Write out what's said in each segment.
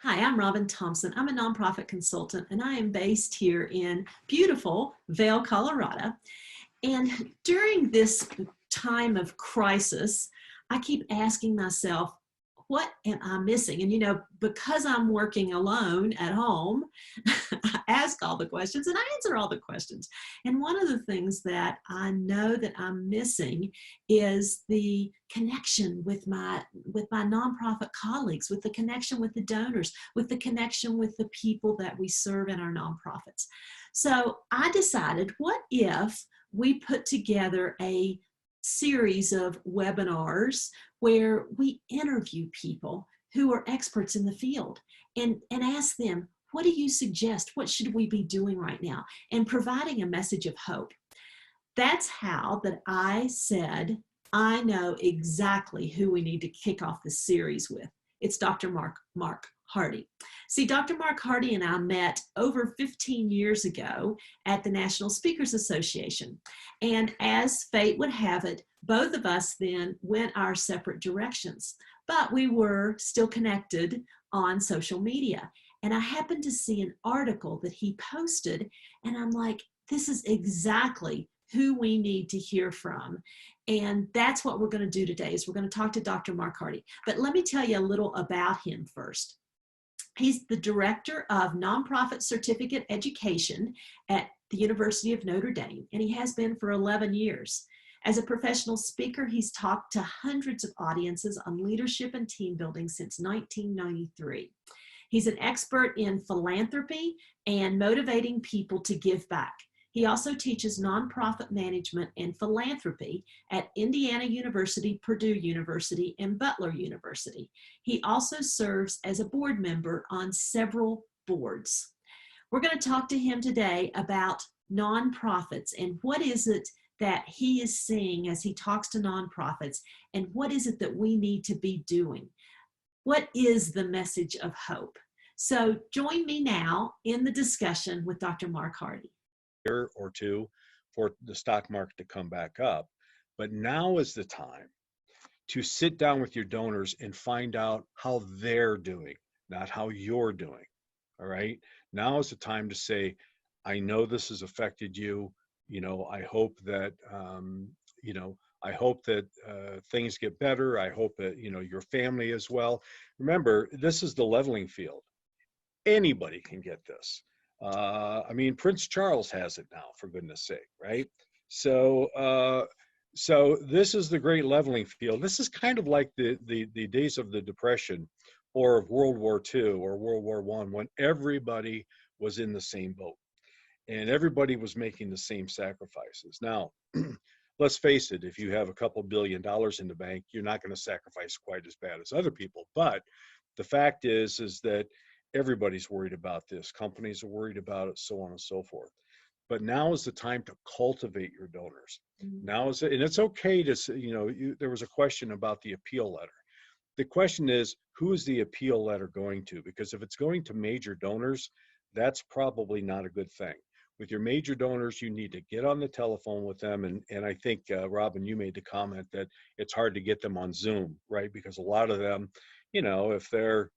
Hi, I'm Robin Thompson. I'm a nonprofit consultant and I am based here in beautiful Vail, Colorado. And during this time of crisis, I keep asking myself, what am I missing? And because I'm working alone at home, I ask all the questions and I answer all the questions. And one of the things that I know that I'm missing is the connection with my nonprofit colleagues, with the connection with the donors, with the connection with the people that we serve in our nonprofits. So I decided, what if we put together a series of webinars where we interview people who are experts in the field and ask them, what do you suggest? What should we be doing right now? And providing a message of hope. That's how that I said, I know exactly who we need to kick off this series with. It's Dr. Marc Hardy. See, Dr. Marc Hardy and I met over 15 years ago at the National Speakers Association. And as fate would have it, both of us then went our separate directions, but we were still connected on social media. And I happened to see an article that he posted, and I'm like, this is exactly who we need to hear from. And that's what we're going to do today, is we're going to talk to Dr. Marc Hardy. But let me tell you a little about him first. He's the director of nonprofit certificate education at the University of Notre Dame, and he has been for 11 years. As a professional speaker, he's talked to hundreds of audiences on leadership and team building since 1993. He's an expert in philanthropy and motivating people to give back. He also teaches nonprofit management and philanthropy at Indiana University, Purdue University, and Butler University. He also serves as a board member on several boards. We're going to talk to him today about nonprofits and what is it that he is seeing as he talks to nonprofits, and what is it that we need to be doing. What is the message of hope? So join me now in the discussion with Dr. Marc Hardy. Year or two for the stock market to come back up. But now is the time to sit down with your donors and find out how they're doing, not how you're doing. All right. Now is the time to say, I know this has affected you. I hope that, things get better. I hope that, your family as well. Remember, this is the leveling field. Anybody can get this. Prince Charles has it now, for goodness sake, right? So this is the great leveling field. This is kind of like the days of the Depression or of World War II or World War I, when everybody was in the same boat and everybody was making the same sacrifices. Now, let's face it, if you have a couple $1 billion in the bank, you're not going to sacrifice quite as bad as other people. But the fact is that everybody's worried about this. Companies are worried about it, so on and so forth. But now is the time to cultivate your donors. Mm-hmm. Now is it, and it's okay to, there was a question about the appeal letter. The question is, who is the appeal letter going to? Because if it's going to major donors, that's probably not a good thing. With your major donors, you need to get on the telephone with them. And I think, Robin, you made the comment that it's hard to get them on Zoom, right? Because a lot of them, if they're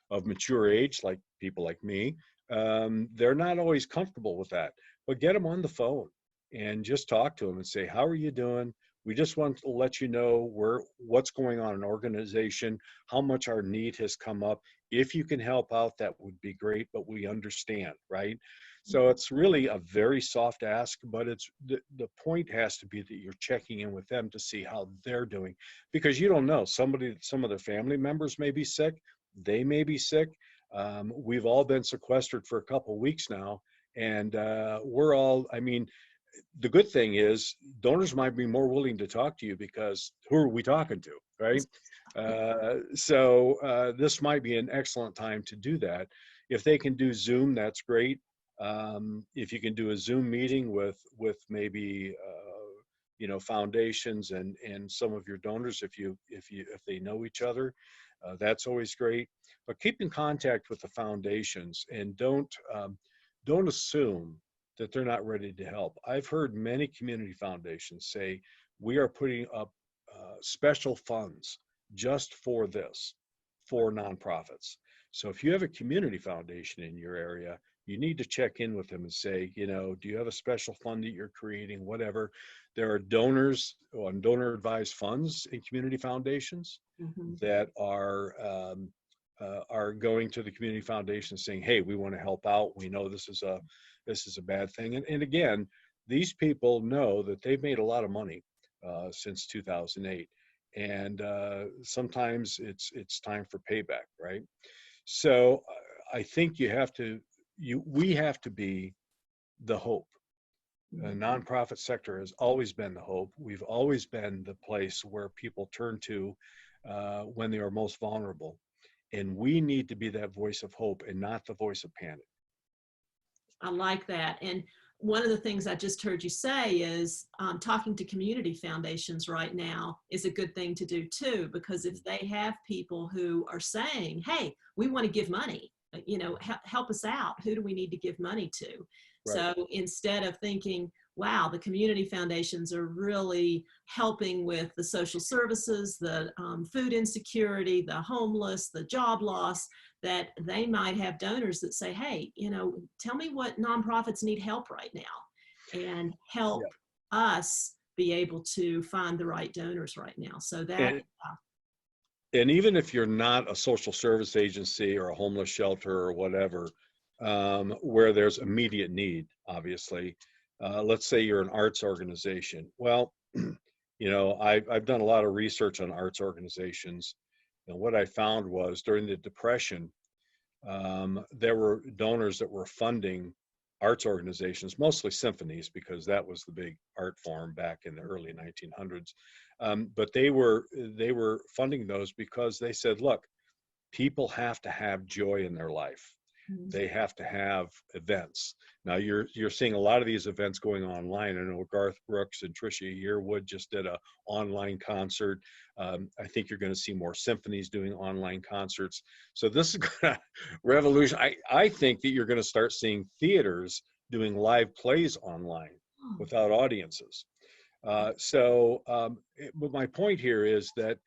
of mature age, like people like me, they're not always comfortable with that. But get them on the phone and just talk to them and say, how are you doing? We just want to let you know what's going on in our organization, how much our need has come up. If you can help out, that would be great, but we understand, right? So it's really a very soft ask, but it's the point has to be that you're checking in with them to see how they're doing, because you don't know. Some of their family members may be sick. They may be sick. We've all been sequestered for a couple of weeks now, and we're all, the good thing is donors might be more willing to talk to you because who are we talking to, right? So this might be an excellent time to do that. If they can do Zoom, that's great. If you can do a Zoom meeting with maybe foundations and some of your donors, if they know each other, that's always great. But keep in contact with the foundations and don't assume that they're not ready to help. I've heard many community foundations say, we are putting up special funds just for this, for nonprofits. So if you have a community foundation in your area, you need to check in with them and say, do you have a special fund that you're creating, whatever. There are donors on donor advised funds in community foundations Mm-hmm. that are going to the community foundation saying, hey, we want to help out. We know this is a bad thing. And again, these people know that they've made a lot of money since 2008. And sometimes it's time for payback, right? So I think we have to be the hope. The nonprofit sector has always been the hope. We've always been the place where people turn to when they are most vulnerable. And we need to be that voice of hope and not the voice of panic. I like that. And one of the things I just heard you say is talking to community foundations right now is a good thing to do too, because if they have people who are saying, hey, we want to give money, help us out. Who do we need to give money to? Right. So instead of thinking, wow, the community foundations are really helping with the social services, the food insecurity, the homeless, the job loss, that they might have donors that say, hey, tell me what nonprofits need help right now, and help us be able to find the right donors right now. So that. And even if you're not a social service agency or a homeless shelter or whatever, where there's immediate need, obviously, let's say you're an arts organization. Well, I've done a lot of research on arts organizations. And what I found was during the Depression, there were donors that were funding arts organizations, mostly symphonies, because that was the big art form back in the early 1900s. But they were funding those because they said, look, people have to have joy in their life. They have to have events. Now you're seeing a lot of these events going online. I know Garth Brooks and Trisha Yearwood just did a online concert. I think you're going to see more symphonies doing online concerts. So this is going to revolution. I think that you're going to start seeing theaters doing live plays online without audiences. But my point here is that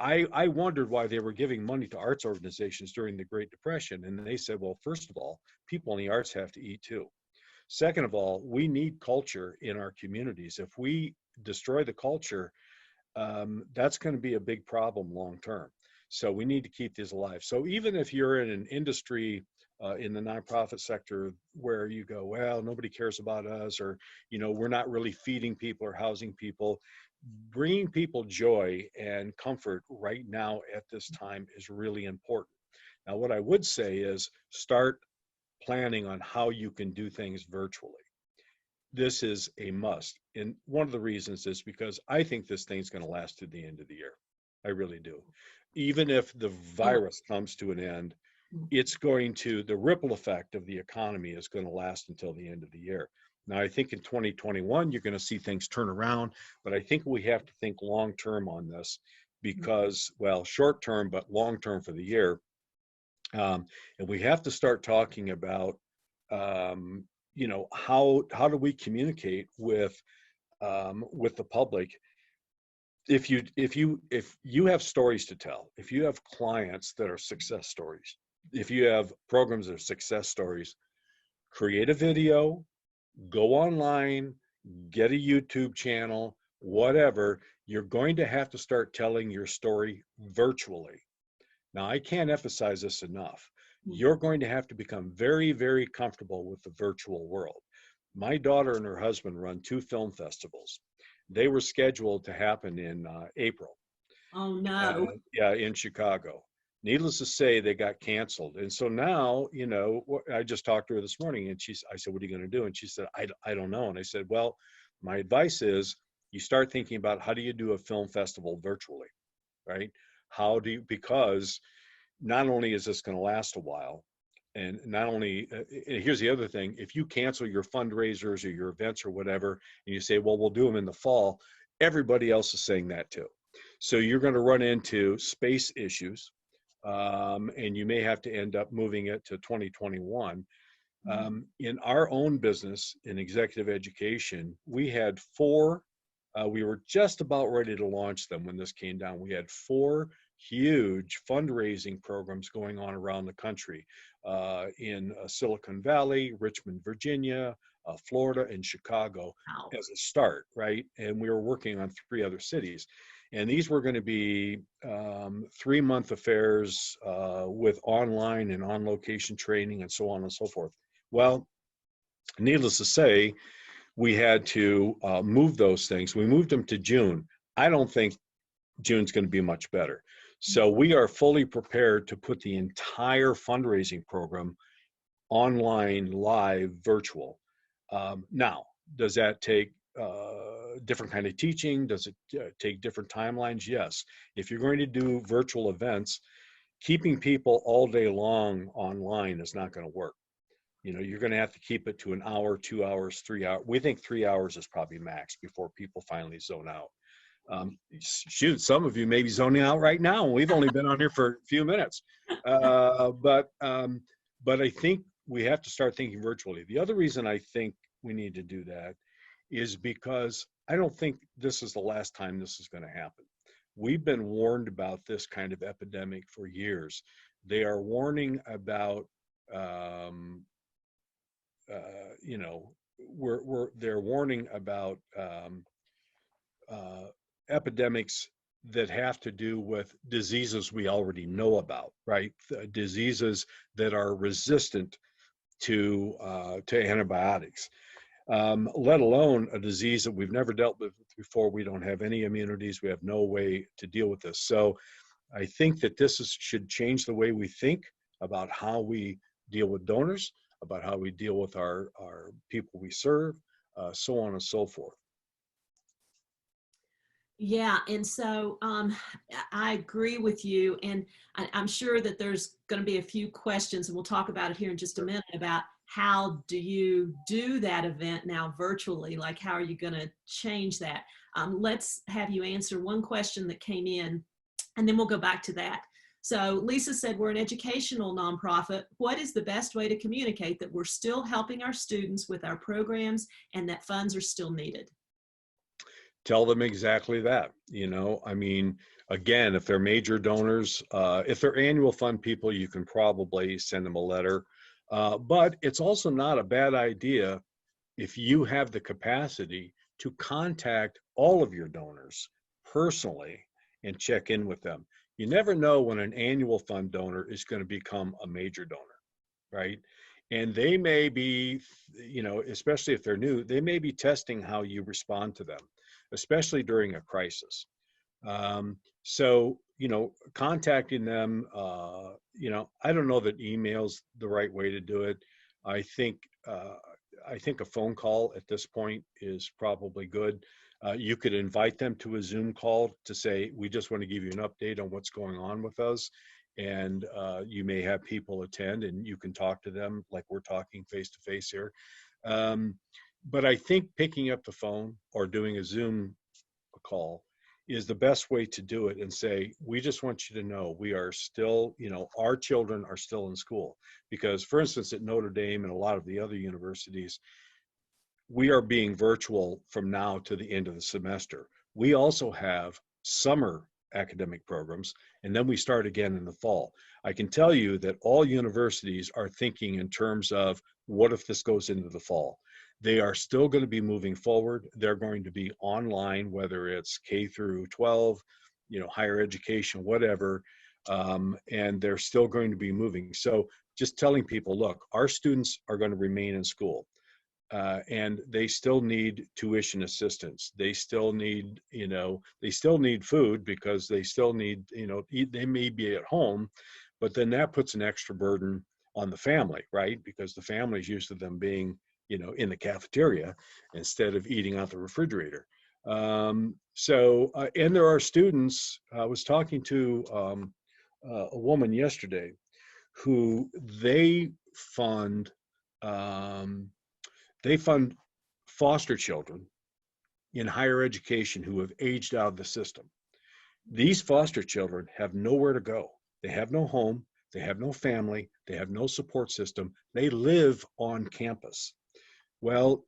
I wondered why they were giving money to arts organizations during the Great Depression. And they said, well, first of all, people in the arts have to eat too. Second of all, we need culture in our communities. If we destroy the culture, that's going to be a big problem long term. So we need to keep these alive. So even if you're in an industry in the nonprofit sector where you go, well, nobody cares about us, or, we're not really feeding people or housing people, bringing people joy and comfort right now at this time is really important. Now, what I would say is start planning on how you can do things virtually. This is a must. And one of the reasons is because I think this thing's going to last to the end of the year. I really do. Even if the virus comes to an end, the ripple effect of the economy is going to last until the end of the year. Now, I think in 2021, you're going to see things turn around, but I think we have to think long-term on this because, well, short-term, but long-term for the year. And we have to start talking about, how do we communicate with the public? If you have stories to tell, if you have clients that are success stories, if you have programs that are success stories, create a video, go online, get a YouTube channel, whatever. You're going to have to start telling your story virtually. Now, I can't emphasize this enough. You're going to have to become very, very comfortable with the virtual world. My daughter and her husband run 2 film festivals. They were scheduled to happen in April. Oh, no. In Chicago. Needless to say, they got canceled. And so now, I just talked to her this morning and I said, what are you going to do? And she said, I don't know. And I said, well, my advice is you start thinking about how do you do a film festival virtually, right? Because not only is this going to last a while, and not only, here's the other thing, if you cancel your fundraisers or your events or whatever, and you say, well, we'll do them in the fall, everybody else is saying that too. So you're going to run into space issues. And you may have to end up moving it to 2021. In our own business in executive education, we had 4, we were just about ready to launch them when this came down. We had 4 huge fundraising programs going on around the country, in Silicon Valley, Richmond, Virginia, Florida, and Chicago Wow. as a start, right? And we were working on 3 other cities. And these were going to be 3-month affairs with online and on location training and so on and so forth. Well, needless to say, we had to move those things. We moved them to June. I don't think June's going to be much better. So we are fully prepared to put the entire fundraising program online, live, virtual. Now, does that take different kind of teaching? Does it take different timelines? Yes. If you're going to do virtual events, keeping people all day long online is not going to work. You know, you're going to have to keep it to an hour, 2 hours, 3 hours. We think 3 hours is probably max before people finally zone out. Shoot, some of you may be zoning out right now, and we've only been on here for a few minutes. But I think we have to start thinking virtually. The other reason I think we need to do that is because I don't think this is the last time this is going to happen. We've been warned about this kind of epidemic for years. They are warning about, you know, they're warning about epidemics that have to do with diseases we already know about, right? Diseases that are resistant to antibiotics, let alone a disease that we've never dealt with before. We don't have any immunities. We have no way to deal with this. So I think that should change the way we think about how we deal with donors, about how we deal with our people we serve, so on and so forth. Yeah, and so I agree with you, and I'm sure that there's going to be a few questions, and we'll talk about it here in just a minute about how do you do that event now virtually, like how are you going to change that? Let's have you answer one question that came in, and then we'll go back to that. So Lisa said, we're an educational nonprofit. What is the best way to communicate that we're still helping our students with our programs and that funds are still needed? Tell them exactly that. You know, I mean, again, if they're major donors, if they're annual fund people, you can probably send them a letter. But it's also not a bad idea if you have the capacity to contact all of your donors personally and check in with them. You never know when an annual fund donor is going to become a major donor, right? And they may be, you know, especially if they're new, they may be testing how you respond to them, especially during a crisis. So, you know, contacting them, you know, I don't know that email's the right way to do it. I think a phone call at this point is probably good. You could invite them to a Zoom call to say, we just want to give you an update on what's going on with us. And you may have people attend and you can talk to them like we're talking face to face here. But I think picking up the phone or doing a Zoom call is the best way to do it and say, we just want you to know we are still, you know, our children are still in school. Because, for instance, at Notre Dame and a lot of the other universities, we are being virtual from now to the end of the semester. We also have summer academic programs, and then we start again in the fall. I can tell you that all universities are thinking in terms of what if this goes into the fall? They are still going to be moving forward. They're going to be online, whether it's K through 12, you know, higher education, whatever, and they're still going to be moving. So just telling people, look, our students are going to remain in school. And they still need tuition assistance. They still need, you know, they still need food because they still need, you know, they may be at home, but then that puts an extra burden on the family, right? Because the family's used to them being, you know, in the cafeteria instead of eating out the refrigerator. And there are students, I was talking to a woman yesterday who they fund foster children in higher education who have aged out of the system. These foster children have nowhere to go. They have no home. They have no family. They have no support system. They live on campus. Well,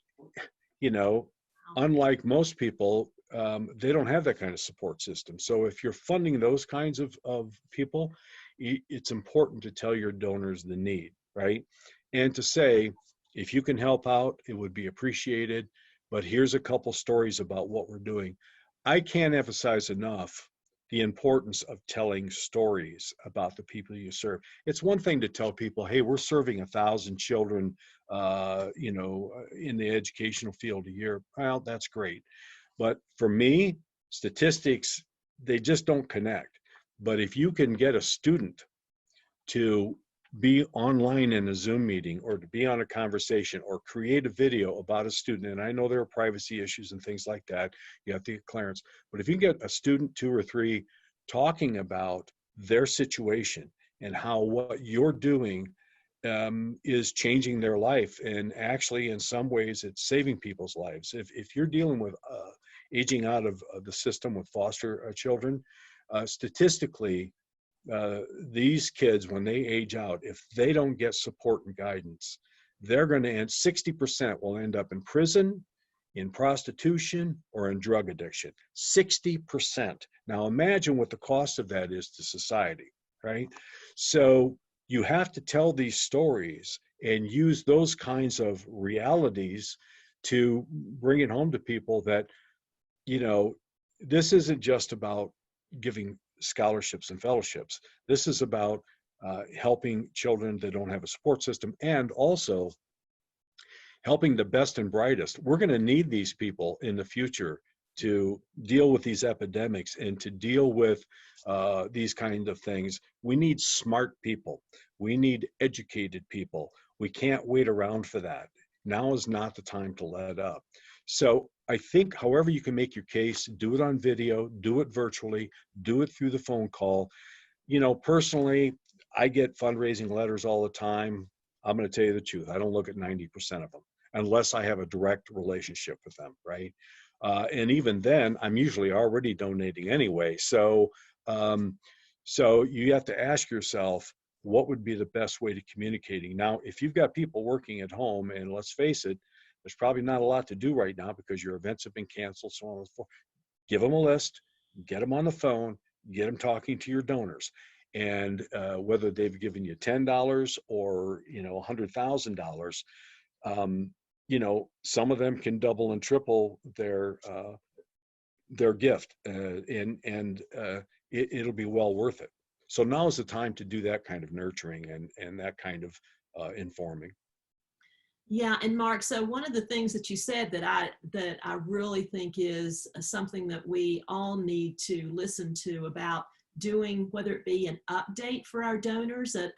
you know, unlike most people, they don't have that kind of support system. So if you're funding those kinds of people, it's important to tell your donors the need, right? And to say, if you can help out, it would be appreciated. But here's a couple stories about what we're doing. I can't emphasize enough the importance of telling stories about the people you serve. It's one thing to tell people, hey, we're serving 1,000 children, in the educational field a year. Well, that's great. But for me, statistics, they just don't connect. But if you can get a student to be online in a Zoom meeting or to be on a conversation or create a video about a student, and I know there are privacy issues and things like that, you have to get clearance, but if you get a student, 2 or 3, talking about their situation and how what you're doing is changing their life, and actually in some ways it's saving people's lives. If you're dealing with aging out of the system with foster children, statistically, these kids, when they age out, if they don't get support and guidance, they're going to end, 60% will end up in prison, in prostitution, or in drug addiction. 60%. Now imagine what the cost of that is to society, right? So you have to tell these stories and use those kinds of realities to bring it home to people that, this isn't just about giving scholarships and fellowships. This is about helping children that don't have a support system, and also helping the best and brightest. We're going to need these people in the future to deal with these epidemics and to deal with these kinds of things. We need smart people. We need educated people. We can't wait around for that. Now is not the time to let up. So I think however you can make your case, do it on video, do it virtually, do it through the phone call. Personally, I get fundraising letters all the time. I'm going to tell you the truth. I don't look at 90% of them unless I have a direct relationship with them, right? And even then, I'm usually already donating anyway. So you have to ask yourself, what would be the best way to communicating? Now, if you've got people working at home, and let's face it, there's probably not a lot to do right now because your events have been canceled, so on and so forth. Give them a list, get them on the phone, get them talking to your donors. And whether they've given you $10 or, $100,000, some of them can double and triple their gift, and it'll be well worth it. So now is the time to do that kind of nurturing and that kind of informing. Yeah, and Mark, so one of the things that you said that I really think is something that we all need to listen to about doing, whether it be an update for our donors, a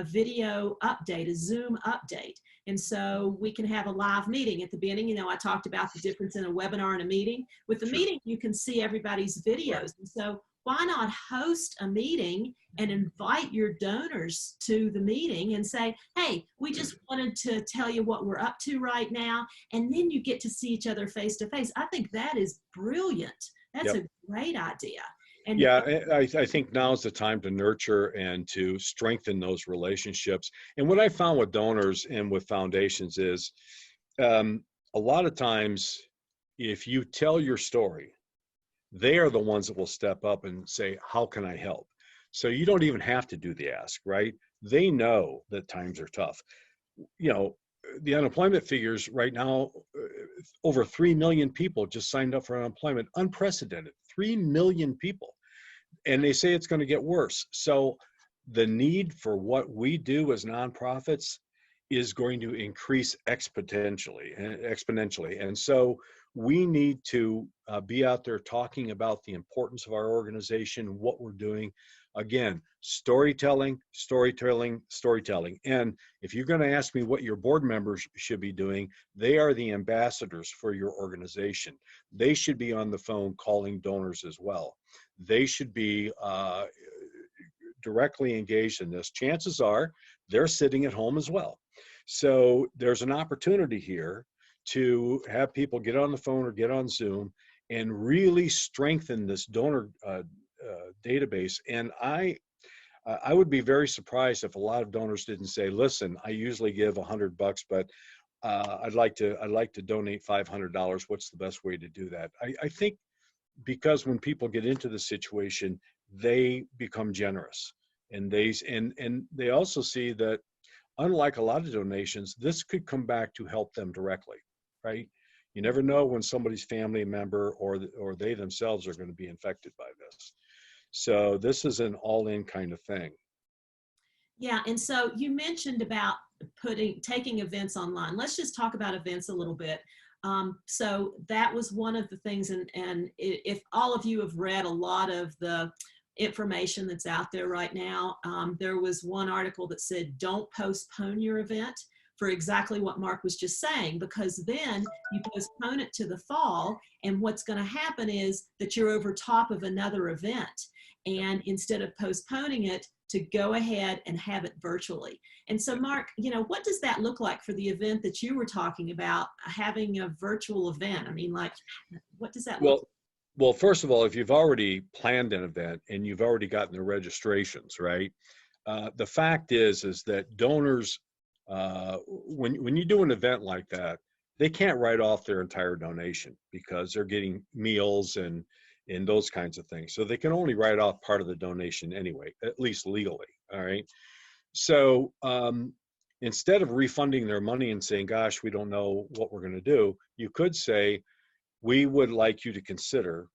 video update, a Zoom update. And so we can have a live meeting at the beginning. I talked about the difference in a webinar and a meeting. With the meeting, you can see everybody's videos. And so why not host a meeting and invite your donors to the meeting and say, hey, we just wanted to tell you what we're up to right now. And then you get to see each other face to face. I think that is brilliant. That's a great idea. And I think now is the time to nurture and to strengthen those relationships. And what I found with donors and with foundations is a lot of times, if you tell your story, they are the ones that will step up and say, how can I help? So you don't even have to do the ask, right? They know that times are tough. The unemployment figures right now, over 3 million people just signed up for unemployment, unprecedented, 3 million people. And they say it's going to get worse. So the need for what we do as nonprofits is going to increase exponentially. And so we need to be out there talking about the importance of our organization, what we're doing. Again, storytelling. And if you're going to ask me what your board members should be doing, they are the ambassadors for your organization. They should be on the phone calling donors as well. They should be directly engaged in this. Chances are they're sitting at home as well. So there's an opportunity here to have people get on the phone or get on Zoom and really strengthen this donor database. And I would be very surprised if a lot of donors didn't say, listen, I usually give $100, but I'd like to donate $500. What's the best way to do that? I think because when people get into the situation, they become generous, and they also see that, unlike a lot of donations, this could come back to help them directly, right? You never know when somebody's family member or they themselves are going to be infected by this. So this is an all-in kind of thing. Yeah, and so you mentioned about taking events online. Let's just talk about events a little bit. So that was one of the things, and if all of you have read a lot of the information that's out there right now, there was one article that said, don't postpone your event, for exactly what Marc was just saying, because then you postpone it to the fall, and what's going to happen is that you're over top of another event. And instead of postponing it, to go ahead and have it virtually. And so, Marc, what does that look like for the event that you were talking about, having a virtual event? I mean, like, what does that look like? Well, first of all, if you've already planned an event and you've already gotten the registrations, right? The fact is that donors, when you do an event like that, they can't write off their entire donation because they're getting meals and those kinds of things. So they can only write off part of the donation anyway, at least legally. All right. So instead of refunding their money and saying, gosh, we don't know what we're going to do, you could say, we would like you to consider,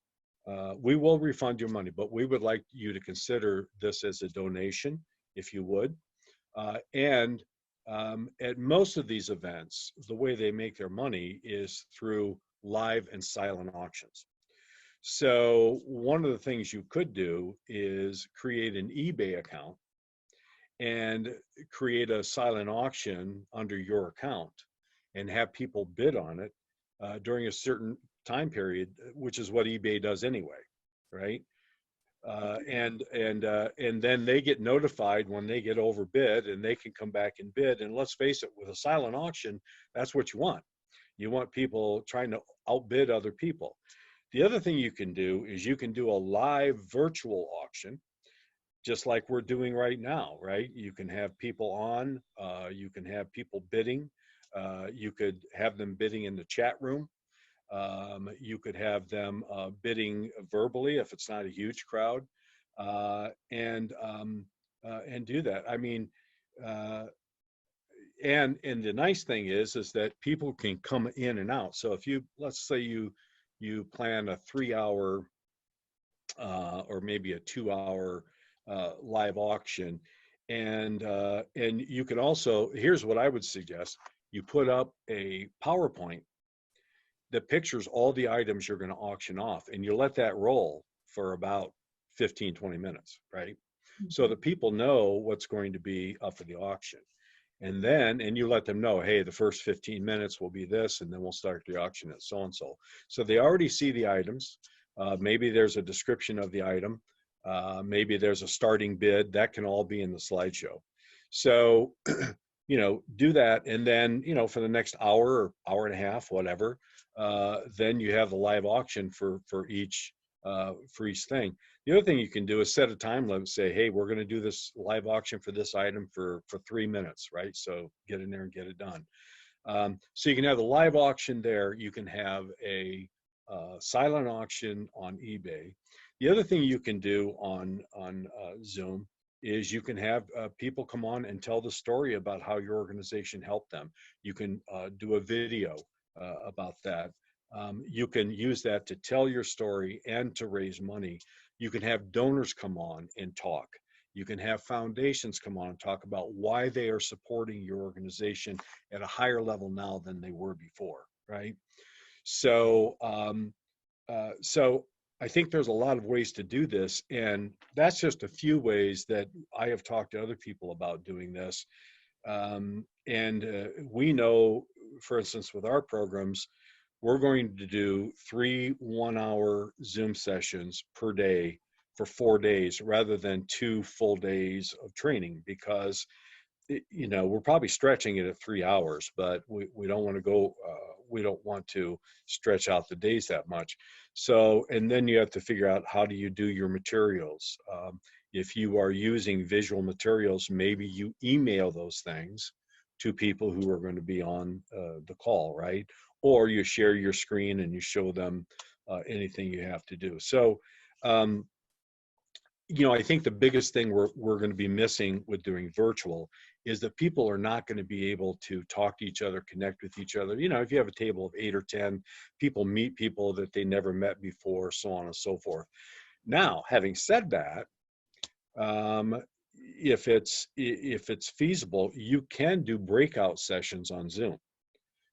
we will refund your money, but we would like you to consider this as a donation, if you would. And at most of these events, the way they make their money is through live and silent auctions. So one of the things you could do is create an eBay account and create a silent auction under your account and have people bid on it during a certain time period, which is what eBay does anyway, right? And then they get notified when they get overbid, and they can come back and bid. And let's face it, with a silent auction, that's what you want. You want people trying to outbid other people. The other thing you can do is you can do a live virtual auction, just like we're doing right now, right? You can have people on, you can have people bidding, you could have them bidding in the chat room. You could have them bidding verbally if it's not a huge crowd, and do that. I mean, and the nice thing is that people can come in and out. So if let's say you plan a 3-hour or maybe a 2-hour live auction, and you can also, here's what I would suggest: you put up a PowerPoint that pictures all the items you're going to auction off, and you let that roll for about 15-20 minutes, right? So that people know what's going to be up for the auction. And you let them know, hey, the first 15 minutes will be this, and then we'll start the auction at so and so. So they already see the items. Maybe there's a description of the item. Maybe there's a starting bid. That can all be in the slideshow. So do that, and then for the next hour or hour and a half, whatever, then you have the live auction for each thing. The other thing you can do is set a time limit. Say, hey, we're going to do this live auction for this item for 3 minutes, right? So get in there and get it done. So you can have the live auction there. You can have a silent auction on eBay. The other thing you can do on Zoom is you can have people come on and tell the story about how your organization helped them. You can do a video about that. You can use that to tell your story and to raise money. You can have donors come on and talk. You can have foundations come on and talk about why they are supporting your organization at a higher level now than they were before, right? So, so I think there's a lot of ways to do this, and that's just a few ways that I have talked to other people about doing this. We know, for instance, with our programs, we're going to do 3 1-hour Zoom sessions per day for 4 days rather than 2 full days of training, because we're probably stretching it at 3 hours, but we don't want to go, we don't want to stretch out the days that much. So, and then you have to figure out, how do you do your materials? If you are using visual materials, maybe you email those things to people who are going to be on the call, right? Or you share your screen and you show them anything you have to do. So, um, I think the biggest thing we're going to be missing with doing virtual is that people are not going to be able to talk to each other, connect with each other. If you have a table of 8 or 10, people meet people that they never met before, so on and so forth. Now, having said that, if it's feasible, you can do breakout sessions on Zoom.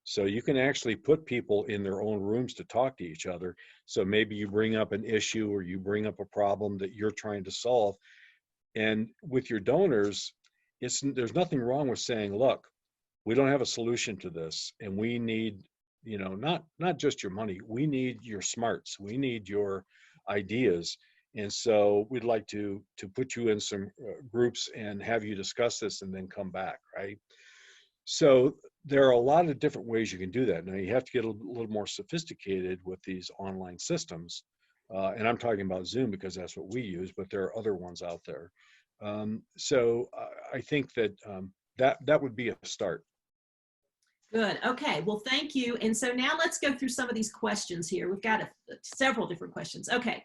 So you can actually put people in their own rooms to talk to each other. So maybe you bring up an issue or you bring up a problem that you're trying to solve. And with your donors, there's nothing wrong with saying, look, we don't have a solution to this, and we need, not just your money, we need your smarts, we need your ideas. And so we'd like to put you in some groups and have you discuss this and then come back, right? So there are a lot of different ways you can do that. Now you have to get a little more sophisticated with these online systems. And I'm talking about Zoom because that's what we use, but there are other ones out there. So I think that that would be a start. Good. Okay. Well, thank you. And so now let's go through some of these questions here. We've got several different questions. Okay.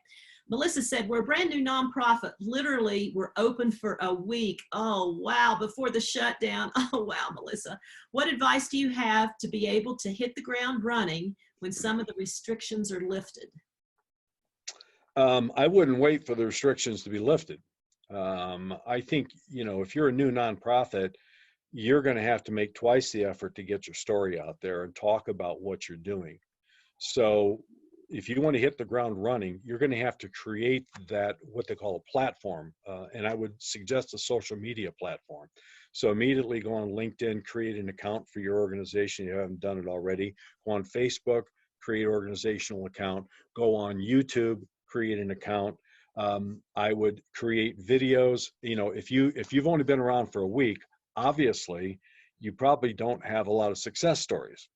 Melissa said, we're a brand new nonprofit. Literally, we're open for a week. Oh, wow. Before the shutdown. Oh, wow, Melissa. What advice do you have to be able to hit the ground running when some of the restrictions are lifted? I wouldn't wait for the restrictions to be lifted. I think, if you're a new nonprofit, you're going to have to make twice the effort to get your story out there and talk about what you're doing. So if you want to hit the ground running, you're going to have to create that, what they call a platform. And I would suggest a social media platform. So immediately go on LinkedIn, create an account for your organization. You haven't done it already. Go on Facebook, create an organizational account. Go on YouTube, create an account. I would create videos. If you've only been around for a week, obviously you probably don't have a lot of success stories.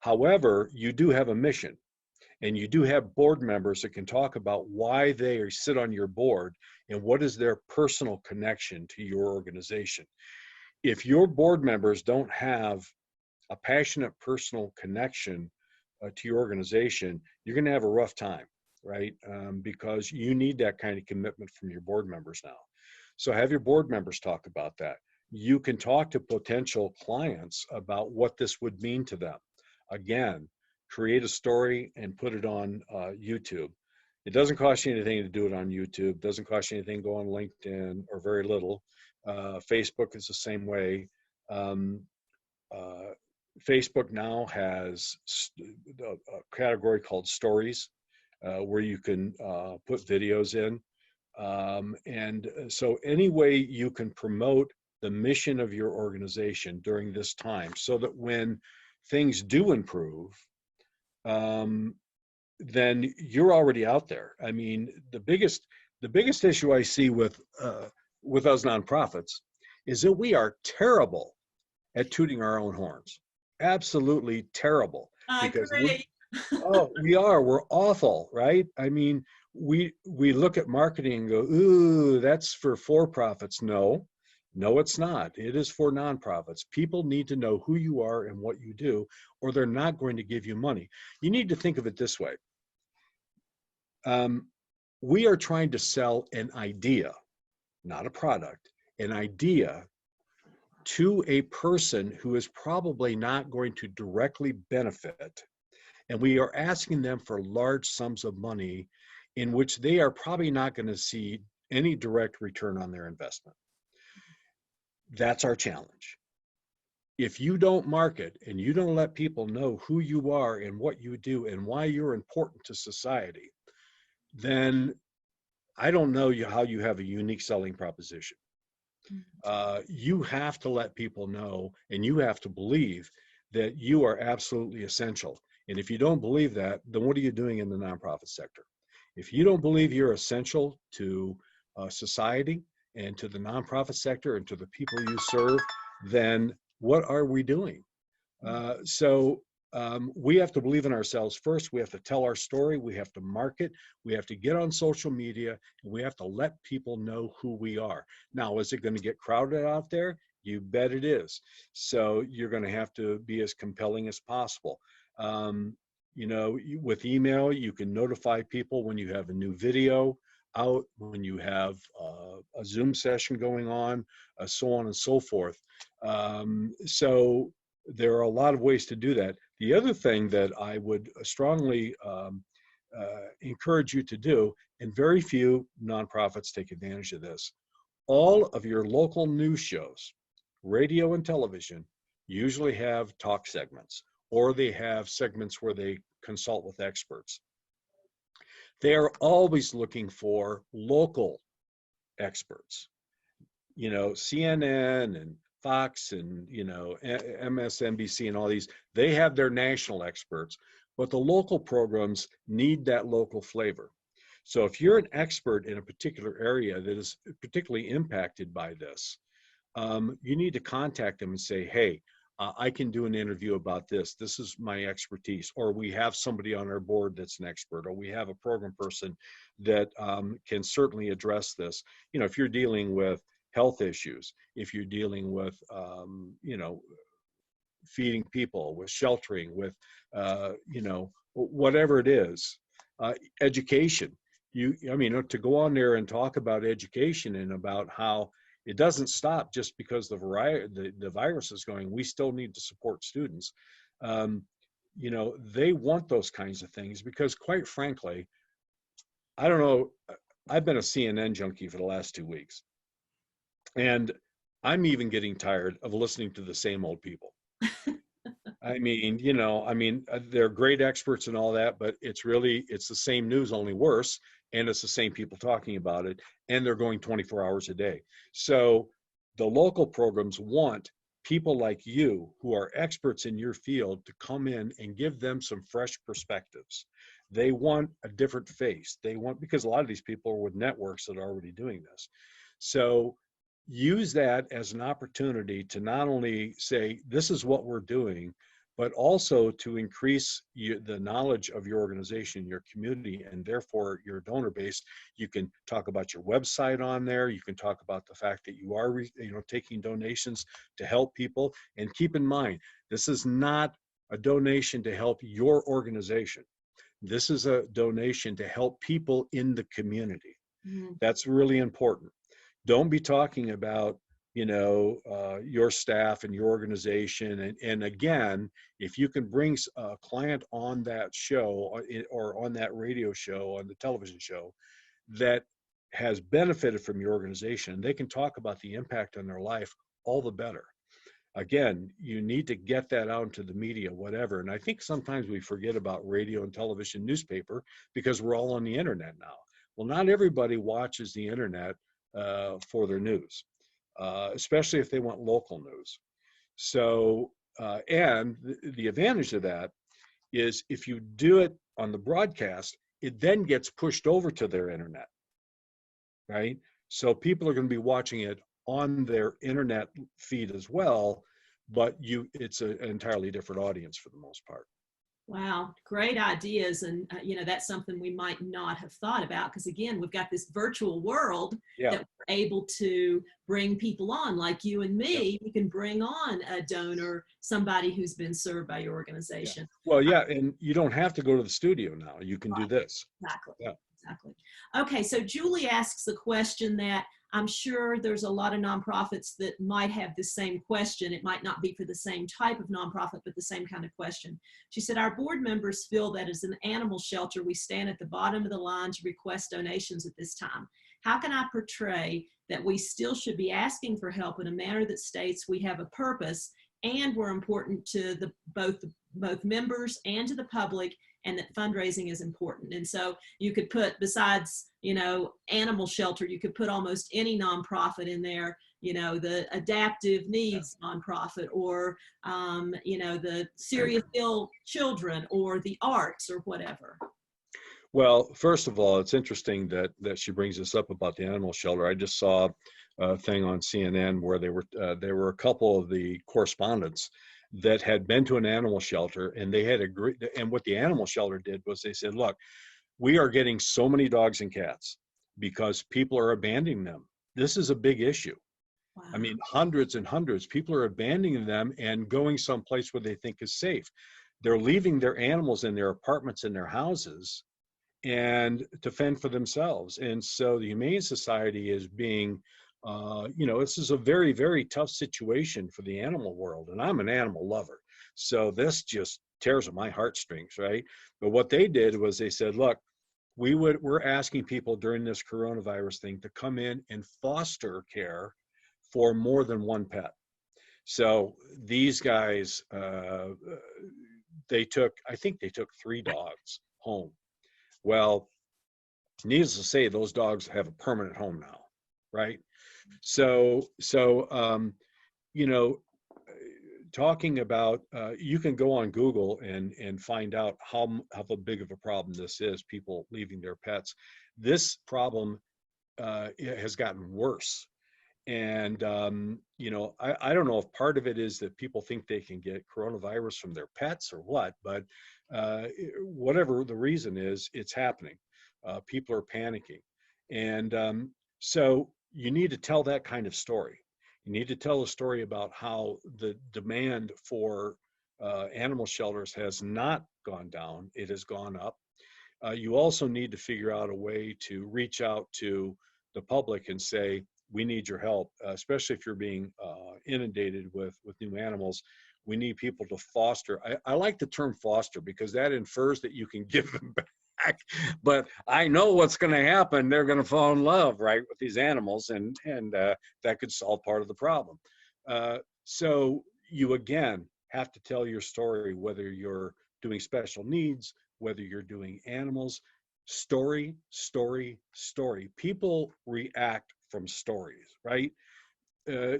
However, you do have a mission, and you do have board members that can talk about why they sit on your board and what is their personal connection to your organization. If your board members don't have a passionate personal connection to your organization, you're going to have a rough time, right? Because you need that kind of commitment from your board members now. So have your board members talk about that. You can talk to potential clients about what this would mean to them. Again, create a story and put it on YouTube. It doesn't cost you anything to do it on YouTube. It doesn't cost you anything to go on LinkedIn, or very little. Facebook is the same way. Facebook now has a category called stories, where you can put videos in. And so any way you can promote the mission of your organization during this time, so that when things do improve, then you're already out there. I mean, the biggest issue I see with us nonprofits is that we are terrible at tooting our own horns. Absolutely terrible. I agree. We're awful, right? I mean, we look at marketing and go, ooh, that's for for-profits. No, it's not. It is for nonprofits. People need to know who you are and what you do, or they're not going to give you money. You need to think of it this way. We are trying to sell an idea, not a product, an idea to a person who is probably not going to directly benefit. And we are asking them for large sums of money in which they are probably not going to see any direct return on their investment. That's our challenge. If you don't market and you don't let people know who you are and what you do and why you're important to society, then I don't know how you have a unique selling proposition. You have to let people know, and you have to believe that you are absolutely essential. And if you don't believe that, then what are you doing in the nonprofit sector? If you don't believe you're essential to society and to the nonprofit sector and to the people you serve, then what are we doing? So we have to believe in ourselves first. We have to tell our story. We have to market. We have to get on social media. And we have to let people know who we are. Now, is it going to get crowded out there? You bet it is. So you're going to have to be as compelling as possible. with email, you can notify people when you have a new video out, when you have a Zoom session going on, so on and so forth. So there are a lot of ways to do that. The other thing that I would strongly encourage you to do, and very few nonprofits take advantage of this, all of your local news shows, radio and television, usually have talk segments, or they have segments where they consult with experts. They are always looking for local experts. CNN and Fox and, MSNBC and all these, they have their national experts, but the local programs need that local flavor. So if you're an expert in a particular area that is particularly impacted by this, you need to contact them and say, hey, I can do an interview about this. This is my expertise. Or we have somebody on our board that's an expert, or we have a program person that can certainly address this. If you're dealing with health issues, if you're dealing with, feeding people, with sheltering, with, whatever it is, education. To go on there and talk about education and about how it doesn't stop just because the virus is going. We still need to support students. They want those kinds of things because, quite frankly, I don't know, I've been a CNN junkie for the last 2 weeks. And I'm even getting tired of listening to the same old people. They're great experts and all that, but it's the same news, only worse. And it's the same people talking about it, and they're going 24 hours a day. So the local programs want people like you who are experts in your field to come in and give them some fresh perspectives. They want a different face. Because a lot of these people are with networks that are already doing this. So use that as an opportunity to not only say, this is what we're doing, but also to increase the knowledge of your organization, your community, and therefore your donor base. You can talk about your website on there. You can talk about the fact that you are taking donations to help people. And keep in mind, this is not a donation to help your organization. This is a donation to help people in the community. Mm-hmm. That's really important. Don't be talking about your staff and your organization. And again, if you can bring a client on that show or on that radio show, on the television show, that has benefited from your organization, they can talk about the impact on their life, all the better. Again, you need to get that out into the media, whatever. And I think sometimes we forget about radio and television, newspaper, because we're all on the internet now. Well, not everybody watches the internet for their news. Especially if they want local news. So, and the advantage of that is if you do it on the broadcast, it then gets pushed over to their internet, right? So people are going to be watching it on their internet feed as well, but it's an entirely different audience for the most part. Wow, great ideas. And, that's something we might not have thought about because, again, we've got this virtual world that we're able to bring people on like you and me. Yeah. You can bring on a donor, somebody who's been served by your organization. Yeah. Well, and you don't have to go to the studio now. You can do this. Exactly. Yeah. Exactly. Okay, so Julie asks a question that I'm sure there's a lot of nonprofits that might have the same question. It might not be for the same type of nonprofit, but the same kind of question. She said, our board members feel that as an animal shelter, we stand at the bottom of the line to request donations at this time. How can I portray that we still should be asking for help in a manner that states we have a purpose and we're important to both members and to the public, and that fundraising is important? And so you could put, besides, animal shelter, you could put almost any nonprofit in there, the adaptive needs nonprofit, or, the serious ill children, or the arts, or whatever. Well, first of all, it's interesting that she brings this up about the animal shelter. I just saw a thing on CNN where there were a couple of the correspondents that had been to an animal shelter, and they had agreed. And what the animal shelter did was they said, look, we are getting so many dogs and cats because people are abandoning them. This is a big issue. Wow. I mean, hundreds and hundreds. People are abandoning them and going someplace where they think is safe. they're leaving their animals in their apartments and their houses and to fend for themselves. And so the Humane Society is being, this is a very, very tough situation for the animal world. And I'm an animal lover. So this just tears at my heartstrings, right? But what they did was they said, look, we're asking people during this coronavirus thing to come in and foster care for more than one pet. So these guys, I think they took 3 dogs home. Well, needless to say, those dogs have a permanent home now, right? So, talking about, you can go on Google and find out how big of a problem this is, people leaving their pets. This problem has gotten worse. And, I don't know if part of it is that people think they can get coronavirus from their pets or what, but whatever the reason is, it's happening. People are panicking. And so you need to tell that kind of story. You need to tell a story about how the demand for animal shelters has not gone down, it has gone up. You also need to figure out a way to reach out to the public and say, we need your help, especially if you're being inundated with new animals. We need people to foster. I like the term foster because that infers that you can give them back. But I know what's going to happen. They're going to fall in love, right, with these animals, and that could solve part of the problem. So you, again, have to tell your story, whether you're doing special needs, whether you're doing animals. Story, story, story. People react from stories, right?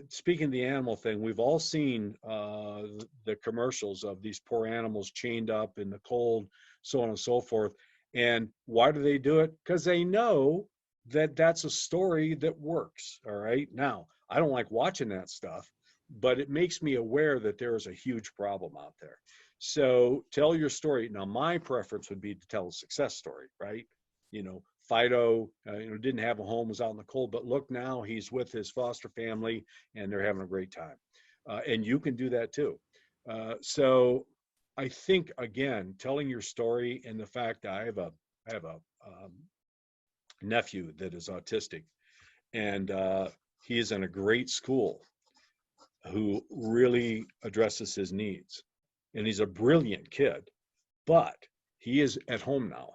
Speaking of the animal thing, we've all seen the commercials of these poor animals chained up in the cold, so on and so forth. And why do they do it? Because they know that that's a story that works. All right. Now, I don't like watching that stuff, but it makes me aware that there is a huge problem out there. So tell your story. Now, my preference would be to tell a success story, right? Fido, didn't have a home, was out in the cold, but look, now he's with his foster family and they're having a great time. And you can do that too. So I think, again, telling your story, and the fact that I have a nephew that is autistic, and he is in a great school who really addresses his needs. And he's a brilliant kid, but he is at home now.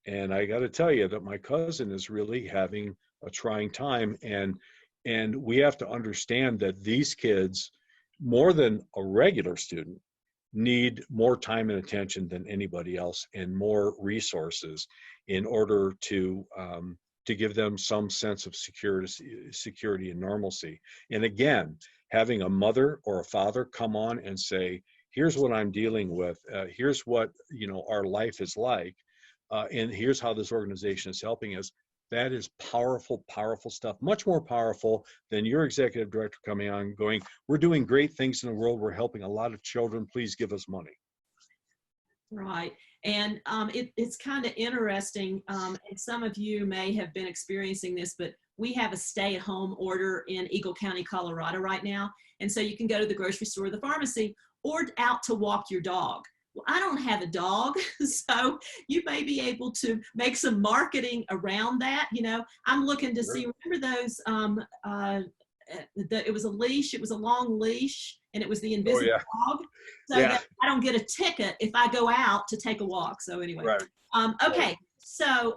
And I got to tell you that my cousin is really having a trying time. And we have to understand that these kids, more than a regular student, need more time and attention than anybody else, and more resources in order to give them some sense of security and normalcy. And again, having a mother or a father come on and say, here's what I'm dealing with, here's what our life is like, and here's how this organization is helping us. That is powerful, powerful stuff. Much more powerful than your executive director coming on going, we're doing great things in the world. We're helping a lot of children. Please give us money. Right. And it's kind of interesting. And some of you may have been experiencing this, but we have a stay-at-home order in Eagle County, Colorado right now. And so you can go to the grocery store, the pharmacy, or out to walk your dog. Well, I don't have a dog, so you may be able to make some marketing around that. I'm looking to see, remember those, it was a leash, it was a long leash, and it was the invisible dog, so that I don't get a ticket if I go out to take a walk. So anyway, okay. So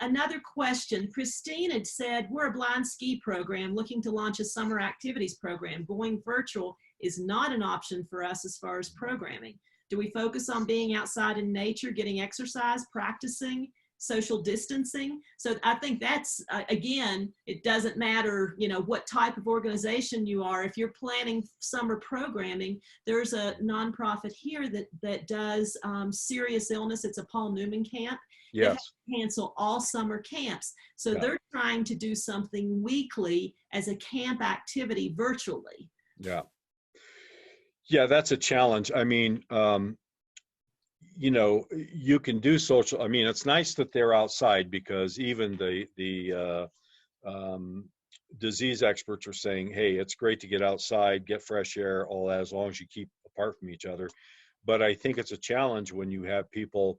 another question, Christine had said, we're a blind ski program looking to launch a summer activities program. Going virtual is not an option for us as far as programming. Do we focus on being outside in nature, getting exercise, practicing, social distancing? So I think that's, again, it doesn't matter, what type of organization you are. If you're planning summer programming, there's a nonprofit here that does serious illness. It's a Paul Newman camp. Yes. They have to cancel all summer camps. So they're trying to do something weekly as a camp activity virtually. Yeah, that's a challenge. I mean, you can do social. I mean, it's nice that they're outside, because even the disease experts are saying, hey, it's great to get outside, get fresh air, all that, as long as you keep apart from each other. But I think it's a challenge when you have people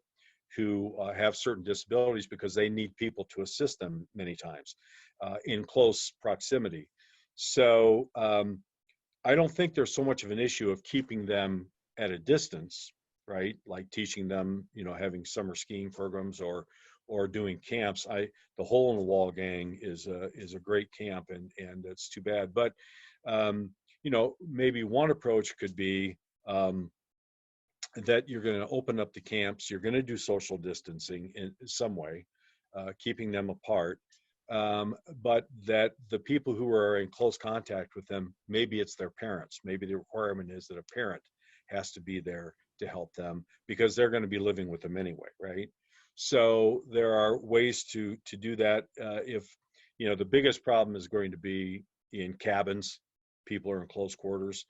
who have certain disabilities because they need people to assist them many times in close proximity. So I don't think there's so much of an issue of keeping them at a distance, right? Like teaching them, having summer skiing programs or doing camps. The Hole in the Wall gang is a great camp, and it's too bad. But maybe one approach could be that you're going to open up the camps, you're going to do social distancing in some way, keeping them apart, but that the people who are in close contact with them, maybe it's their parents, maybe the requirement is that a parent has to be there to help them because they're going to be living with them anyway, right? So there are ways to do that. If the biggest problem is going to be in cabins, people are in close quarters,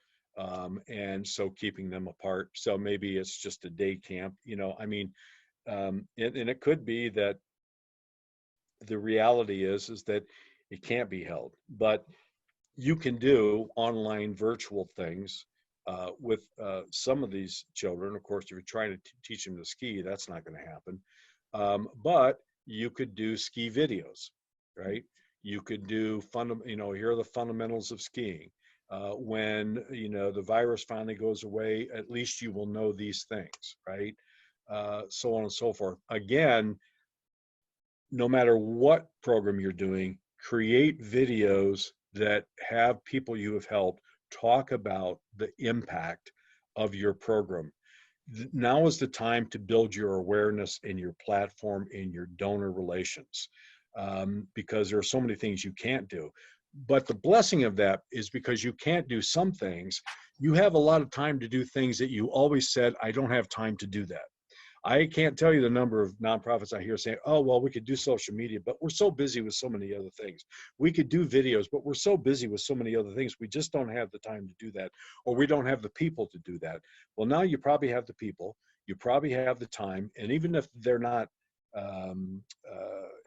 and so keeping them apart. So maybe it's just a day camp, and it could be that the reality is that it can't be held, but you can do online virtual things with some of these children. Of course, if you're trying to teach them to ski, that's not going to happen. But you could do ski videos, right? You could do here are the fundamentals of skiing. When the virus finally goes away, at least you will know these things, right? So on and so forth. Again, no matter what program you're doing, create videos that have people you have helped talk about the impact of your program. Now is the time to build your awareness in your platform, in your donor relations, because there are so many things you can't do. But the blessing of that is because you can't do some things, you have a lot of time to do things that you always said, I don't have time to do that. I can't tell you the number of nonprofits I hear saying, oh, well, we could do social media, but we're so busy with so many other things. We could do videos, but we're so busy with so many other things. We just don't have the time to do that, or we don't have the people to do that. Well, now you probably have the people, you probably have the time, and even if they're not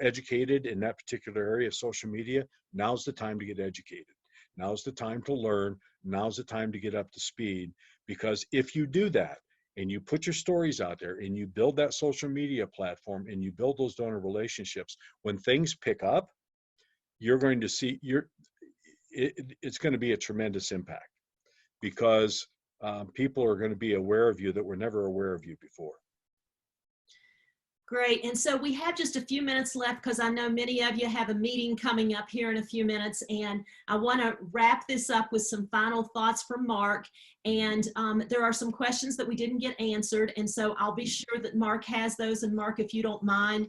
educated in that particular area of social media, now's the time to get educated. Now's the time to learn. Now's the time to get up to speed, because if you do that, and you put your stories out there and you build that social media platform and you build those donor relationships, when things pick up, you're going to see it's going to be a tremendous impact, because people are going to be aware of you that were never aware of you before. Great. And so we have just a few minutes left because I know many of you have a meeting coming up here in a few minutes. And I want to wrap this up with some final thoughts from Marc. And there are some questions that we didn't get answered. And so I'll be sure that Marc has those. And Marc, if you don't mind,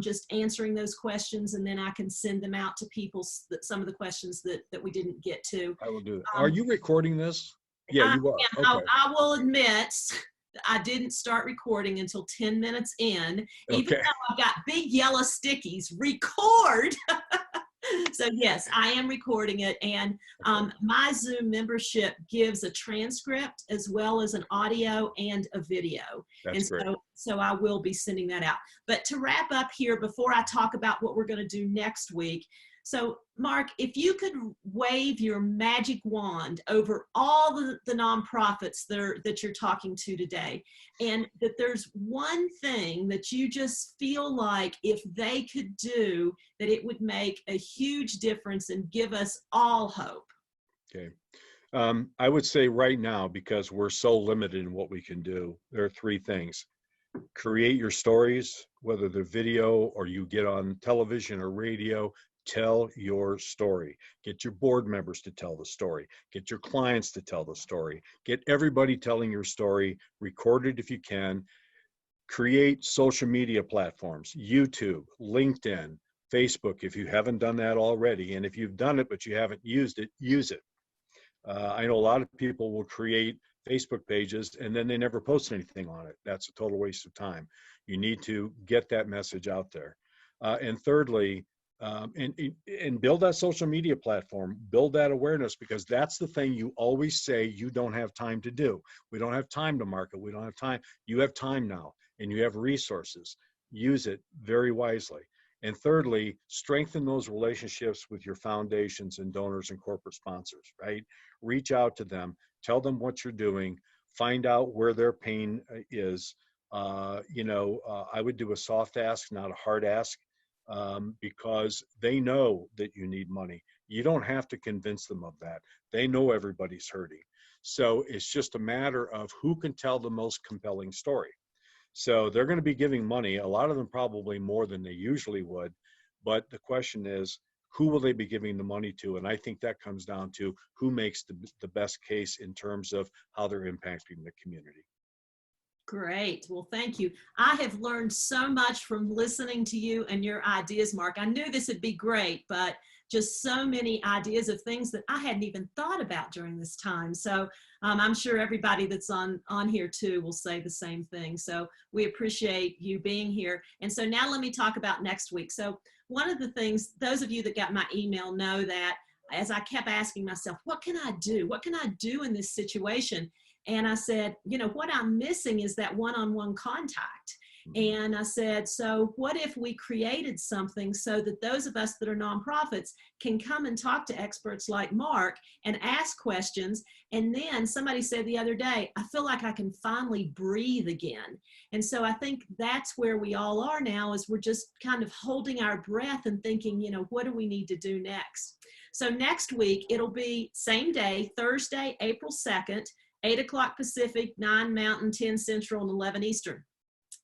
just answering those questions, and then I can send them out to people, some of the questions that we didn't get to. I will do it. Are you recording this? Yeah, you are. Okay. I will admit, I didn't start recording until 10 minutes in, even though I've got big yellow stickies, record. So yes, I am recording it. And my Zoom membership gives a transcript as well as an audio and a video. That's great. So I will be sending that out. But to wrap up here, before I talk about what we're going to do next week, so Marc, if you could wave your magic wand over all the nonprofits that you're talking to today, and that there's one thing that you just feel like if they could do, that it would make a huge difference and give us all hope. Okay. I would say right now, because we're so limited in what we can do, there are three things. Create your stories, whether they're video or you get on television or radio. Tell your story. Get your board members to tell the story. Get your clients to tell the story. Get everybody telling your story. Record it if you can. Create social media platforms, YouTube, LinkedIn, Facebook, if you haven't done that already. And if you've done it but you haven't used it, use it. I know a lot of people will create Facebook pages and then they never post anything on it. That's a total waste of time. You need to get that message out there. And thirdly, and build that social media platform, build that awareness, because that's the thing you always say you don't have time to do. We don't have time to market. We don't have time. You have time now and you have resources. Use it very wisely. And thirdly, strengthen those relationships with your foundations and donors and corporate sponsors, right? Reach out to them, tell them what you're doing, find out where their pain is. I would do a soft ask, not a hard ask, because they know that you need money. You don't have to convince them of that. They know everybody's hurting. So it's just a matter of who can tell the most compelling story. So they're going to be giving money, a lot of them probably more than they usually would. But the question is, who will they be giving the money to? And I think that comes down to who makes the best case in terms of how they're impacting the community. Great. Well, thank you. I have learned so much from listening to you and your ideas, Mark. I knew this would be great, but just so many ideas of things that I hadn't even thought about during this time. So I'm sure everybody that's on here too will say the same thing. So we appreciate you being here. And so now let me talk about next week. So one of the things, those of you that got my email know that as I kept asking myself, what can I do? What can I do in this situation? And I said, what I'm missing is that one-on-one contact. And I said, so what if we created something so that those of us that are nonprofits can come and talk to experts like Mark and ask questions? And then somebody said the other day, I feel like I can finally breathe again. And so I think that's where we all are now, is we're just kind of holding our breath and thinking, what do we need to do next? So next week, it'll be same day, Thursday, April 2nd, 8 o'clock Pacific, 9 Mountain, 10 Central, and 11 Eastern.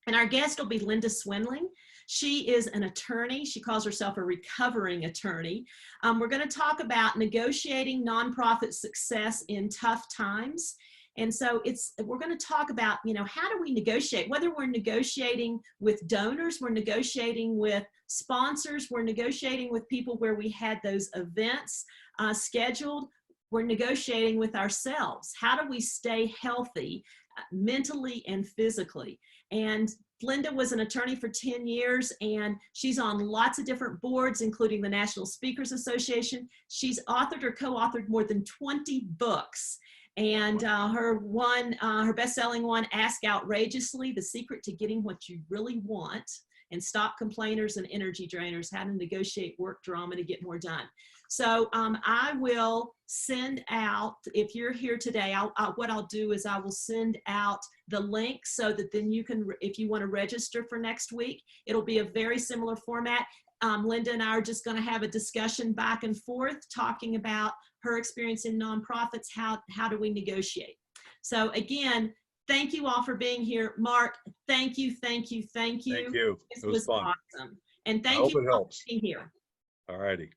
And our guest will be Linda Swindling. She is an attorney. She calls herself a recovering attorney. We're going to talk about negotiating nonprofit success in tough times. And so we're going to talk about, how do we negotiate? Whether we're negotiating with donors, we're negotiating with sponsors, we're negotiating with people where we had those events scheduled. We're negotiating with ourselves. How do we stay healthy mentally and physically? And Linda was an attorney for 10 years, and she's on lots of different boards, including the National Speakers Association. She's authored or co-authored more than 20 books. And her best-selling one, Ask Outrageously, The Secret to Getting What You Really Want, and Stop Complainers and Energy Drainers, How to Negotiate Work Drama to Get More Done. So I will send out, if you're here today, what I'll do is I will send out the link so that then you can, if you want to register for next week, it'll be a very similar format. Linda and I are just going to have a discussion back and forth talking about her experience in nonprofits. How do we negotiate? So again, thank you all for being here. Mark, thank you, thank you, thank you. Thank you. This It was fun. awesome. And thank I hope you it for helps. being here. All righty.